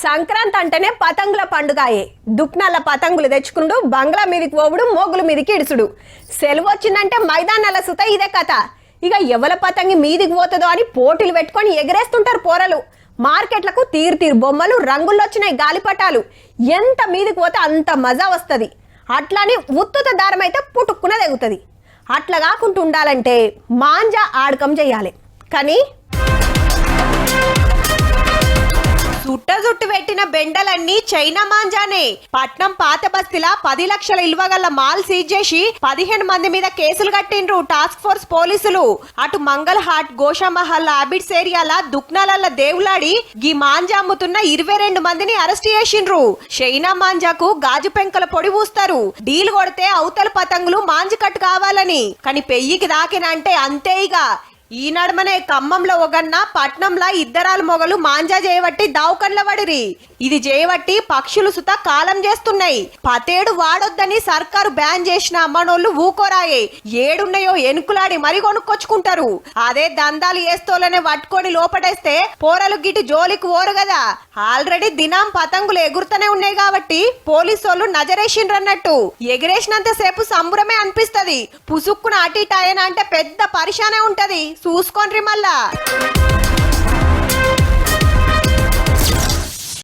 సంక్రాంతి అంటేనే పతంగుల పండుగాయే. దుక్నాల పతంగులు తెచ్చుకుంటూ బంగ్లా మీదికి పోవుడు, మోగుల మీదికి ఇడుచుడు. సెలవు వచ్చిందంటే మైదానాల సుత ఇదే కథ. ఇక ఎవల పతంగి మీదికి పోతుందో అని పోటీలు పెట్టుకొని ఎగరేస్తుంటారు పోరలు. మార్కెట్లకు తీరు బొమ్మలు, రంగుల్లో వచ్చినాయి గాలిపటాలు. ఎంత మీదికి పోతే అంత మజా వస్తుంది. అట్లాని ఉత్తుత దారం అయితే పుట్టుక్కున తెగుతుంది. అట్లా కాకుండా ఉండాలంటే మాంజా ఆడకం చెయ్యాలి. కానీ సుట్టు పెట్టిన బెండలన్నీ చైనా మాంజానే. పట్నం పాత బస్తీలా 10 లక్షల ఇల్వగల మాల్ సీజ్ చేసి 15 మంది మీద కేసులు కట్టిండ్రు టాస్క్ ఫోర్స్ పోలీసులు. అటు మంగళ హాట్, గోషామహల్, అబిడ్స్ ఏరియాల దుక్నాలల్ల దేవులాడి గీ మాంజా అమ్ముతున్న 22 మందిని అరెస్ట్ చేసిండ్రు. చైనా మాంజాకు గాజు పెంకల పొడి పూస్తారు. డీల్ కొడితే అవతల పతంగులు మాంజి కట్టు కావాలని. కానీ పెయ్యికి దాకినంటే అంతే. ఇక ఈ నడమనే ఖమ్మంలో ఒకన్న, పట్నంలో ఇద్దరాలు మొగలు మాంజా చేయబట్టి దావుకన్ల పడిరి. ఇది చేయబట్టి పక్షులు సుత కాలం చేస్తున్నాయి. పతేడు వాడొద్దని సర్కారు బ్యాన్ చేసిన అమ్మనోళ్ళు ఊకోరాయే. ఏడున్నాయో ఎనుకులాడి మరి కొనుక్కొచ్చుకుంటారు. అదే దందాలు వేస్తోలనే పట్టుకొని లోపడేస్తే పోరలు గిటి జోలికి ఓరు కదా. ఆల్రెడీ దినం పతంగులు ఎగురుతూనే ఉన్నాయి కాబట్టి పోలీసోళ్ళు నజరేసిండ్రన్నట్టు. ఎగిరేసినంత సేపు సంబురమే అనిపిస్తది. పుసుక్కున అటు ఇటు ఆయన అంటే పెద్ద పరిశానే ఉంటది. చూసుకోండి మళ్ళా.